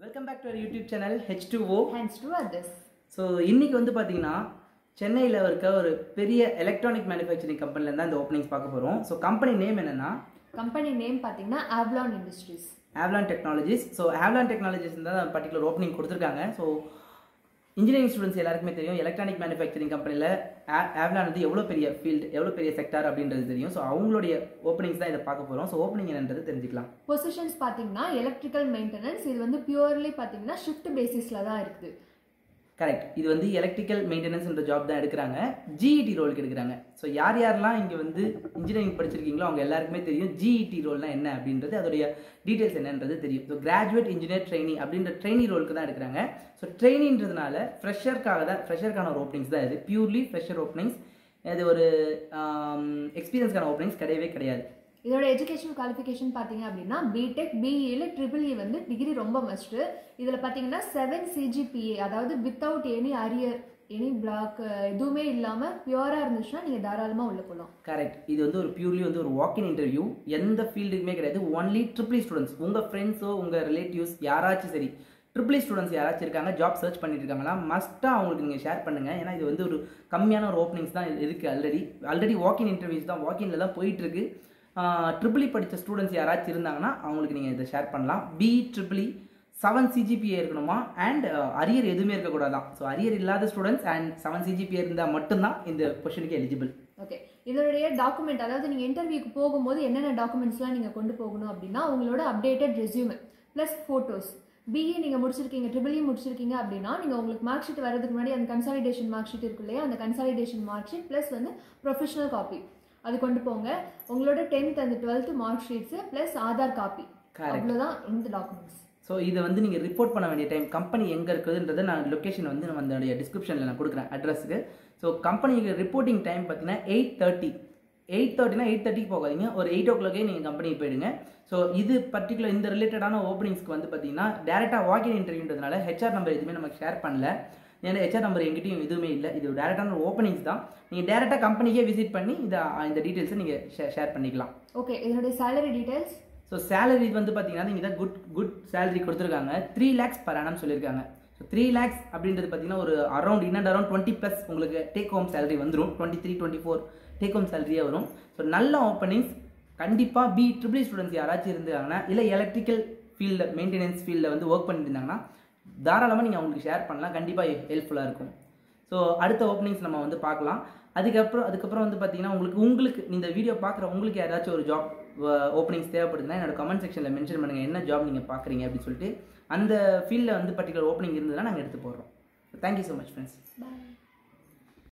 Welcome back to our YouTube channel H2O. Hands to others. So, இன்னைக்கு வந்து பாத்தீங்கன்னா சென்னையில இருக்க ஒரு பெரிய எலக்ட்ரானிக் மேனுஃபேக்சரிங் கம்பெனில இருந்தா இந்த ஓபனிங்ஸ் பார்க்க போறோம். So, கம்பெனி நேம் என்னன்னா கம்பெனி நேம் பாத்தீங்கன்னா Avalon Industries. Avalon Technologies. So, Avalon Technologies தான் பர்టిక్యులர் ஓபனிங் கொடுத்திருக்காங்க. So, இன்ஜினியரிங் ஸ்டூடெண்ட்ஸ் எல்லாருக்குமே தெரியும் எலக்ட்ரானிக் மேனுஃபேக்சரிங் கம்பெனியில் ஆவ்லான் வந்து எவ்வளோ பெரிய ஃபீல்டு எவ்வளோ பெரிய செக்டார் அப்படின்றது தெரியும். ஸோ அவங்களுடைய ஓப்பனிங்ஸ் தான் இதை பார்க்க போகிறோம். ஸோ ஓப்பனிங் என்னன்றது தெரிஞ்சுக்கலாம். பொசிஷன்ஸ் பார்த்தீங்கன்னா எலக்ட்ரிக்கல் மெயின்டெனன்ஸ், இது வந்து பியூர்லி பார்த்தீங்கன்னா ஷிஃப்ட் பேசிஸில் தான் இருக்குது. கரெக்ட். இது வந்து எலக்ட்ரிக்கல் மெயின்டெனன்ஸ்ன்ற ஜாப் தான் எடுக்கிறாங்க, ஜிஇடி ரோலுக்கு எடுக்கிறாங்க. ஸோ யார் யாரெல்லாம் இங்கே வந்து இன்ஜினியரிங் படிச்சிருக்கீங்களோ அவங்க எல்லாருக்குமே தெரியும் ஜிஇடி ரோல்னா என்ன அப்படின்றது, அதோடைய டீட்டெயில்ஸ் என்னன்றது தெரியும். ஸோ கிராஜுவேட் இன்ஜினியர் ட்ரெயினி அப்படின்ற ட்ரெயினி ரோலுக்கு தான் எடுக்கிறாங்க. ஸோ ட்ரெயினின்றதுனால ஃப்ரெஷருக்கான ஒரு ஓப்பனிங்ஸ் தான் இது, பியூர்லி ஃப்ரெஷர் ஓப்பனிங்ஸ். இது ஒரு எக்ஸ்பீரியன்ஸ்க்கான ஓப்பனிங்ஸ் கிடையவே கிடையாது. இதோட எஜுகேஷன் குவாலிஃபிகேஷன் பார்த்தீங்க அப்படின்னா பிடெக், பிஇல ட்ரிபிள் இ வந்து டிகிரி ரொம்ப மஸ்ட்டு. இதில் பார்த்தீங்கன்னா 7 CGPA, அதாவது without any arrear any block எதுவுமே இல்லாமல் பியூராக இருந்துச்சுன்னா நீங்கள் தாராளமாக உள்ள போகலாம். கரெக்ட். இது வந்து ஒரு பியூர்லி வந்து ஒரு வாக்கின் இன்டர்வியூ, எந்த ஃபீல்டுக்குமே கிடையாது. ஒன்லி ட்ரிபிள் இ ஸ்டூடெண்ட்ஸ், உங்கள் ஃப்ரெண்ட்ஸோ உங்கள் ரிலேட்டிவ்ஸ் யாராச்சும் சரி ட்ரிபிள் இ ஸ்டூடெண்ட்ஸ் யாராச்சும் இருக்காங்க, ஜாப் சர்ச் பண்ணிட்டு இருக்காங்களா, மஸ்ட்டாக அவங்களுக்கு நீங்கள் ஷேர் பண்ணுங்கள். ஏன்னா இது வந்து ஒரு கம்மியான ஒரு ஓப்பனிங்ஸ் தான் இருக்குது. ஆல்ரெடி வாக்கின் இன்டர்வியூஸ் தான், வாக்கின்ல தான் போயிட்டுருக்கு. ட்ரிபிள் இ படித்த ஸ்டூடெண்ட்ஸ் யாராச்சும் இருந்தாங்கன்னா அவங்களுக்கு நீங்கள் இதை ஷேர் பண்ணலாம். ட்ரிபிள் இ 7 CGPA இருக்கணுமா, அண்ட் அரியர் எதுவுமே இருக்கக்கூடாதான். ஸோ அரியர் இல்லாத ஸ்டூடெண்ட்ஸ் அண்ட் 7 CGPA இருந்தால் மட்டும்தான் இந்த கொஷனுக்கு எலிஜிபிள். ஓகே, இதோடைய டாக்குமெண்ட், அதாவது நீங்கள் இன்டர்வியூக்கு போகும்போது என்னென்ன டாக்குமெண்ட்ஸ்லாம் நீங்கள் கொண்டு போகணும் அப்படின்னா உங்களோட updated resume plus photos. BE நீங்கள் முடிச்சிருக்கீங்க, ட்ரிபிள் இ முடிச்சிருக்கீங்க அப்படின்னா நீங்கள் உங்களுக்கு மார்க் ஷீட் வரதுக்கு முன்னாடி அந்த கன்சாலிடேஷன் மார்க் ஷீட் இருக்கு இல்லையா, அந்த கன்சாலிடேஷன் மார்க் ஷீட் ப்ளஸ் வந்து ப்ரொஃபஷனல் காப்பி அது கொண்டு போங்க. உங்களோட 10th and 12th mark sheets plus Aadhaar copy, அவ்வளோதான் இந்த டாக்குமெண்ட்ஸ். ஸோ இதை வந்து நீங்கள் ரிப்போர்ட் பண்ண வேண்டிய டைம், கம்பெனி எங்கே இருக்குதுன்றதை நான் லொக்கேஷன் வந்து நம்ம அதோடைய டிஸ்கிரிப்ஷனில் நான் கொடுக்குறேன் அட்ரஸுக்கு. ஸோ கம்பெனிக்கு ரிப்போர்ட்டிங் டைம் பார்த்தீங்கன்னா 8:30னா 8:30க்கு போகாதீங்க, ஒரு 8 o'clock நீங்கள் கம்பெனிக்கு போயிடுங்க. ஸோ இது பர்டிகுலர் இந்த ரிலேட்டடான ஓப்பனிங்ஸ்க்கு வந்து பார்த்தீங்கன்னா டேரெக்டாக வாக்கின் இன்டர்வியூன்றதுனால ஹெச்ஆர் நம்பர் எதுவுமே நமக்கு ஷேர் பண்ணல. ஏன்னா ஹெச்ஆர் நம்பர் எங்கிட்டையும் எதுவுமே இல்லை. இது டேரெக்டான ஓப்பனிங்ஸ் தான். நீங்கள் டேரெக்டாக கம்பெனிக்கே விசிட் பண்ணி இந்த டீட்டெயில்ஸை நீங்கள் ஷேர் பண்ணிக்கலாம். ஓகே, இதனுடைய சேலரி டீட்டெயில்ஸ். ஸோ சேலரி வந்து பார்த்தீங்கன்னா நீங்கள் தான் குட் சேலரி கொடுத்துருக்காங்க. 3 lakhs per annum சொல்லியிருக்காங்க. ஸோ 3 lakhs அப்படின்றது பார்த்தீங்கன்னா ஒரு அரௌண்ட் 20+ உங்களுக்கு டேக் ஹோம் சேலரி வந்துடும். 23-24 டேக் ஹோம் சேலரியே வரும். ஸோ நல்ல ஓப்பனிங்ஸ். கண்டிப்பாக ட்ரிபிள் இ ஸ்டூடெண்ட்ஸ் யாராச்சும் இருந்தாங்கன்னா, இல்லை எலக்ட்ரிக்கல் ஃபீல்டில் மெயின்டெனன்ஸ் ஃபீல்டில் வந்து ஒர்க் பண்ணிட்டு இருந்தாங்கன்னா தாராளமாக நீங்கள் அவங்களுக்கு ஷேர் பண்ணலாம், கண்டிப்பாக ஹெல்ப்ஃபுல்லாக இருக்கும். ஸோ அடுத்த ஓப்பனிங்ஸ் நம்ம வந்து பார்க்கலாம். அதுக்கப்புறம் வந்து பார்த்தீங்கன்னா உங்களுக்கு இந்த வீடியோ பார்க்குற உங்களுக்கு யாராச்சும் ஒரு ஜாப் ஓப்பனிங்ஸ் தேவைப்படுதுன்னா என்னோட கமெண்ட் செக்ஷனில் மென்ஷன் பண்ணுங்கள், என்ன ஜாப் நீங்கள் பார்க்குறீங்க அப்படின்னு சொல்லிட்டு. அந்த ஃபீல்டில் வந்து பர்டிகுலர் ஓப்பனிங் இருந்ததுன்னா நாங்கள் எடுத்து போடுறோம். Thank you so much friends. பாய்.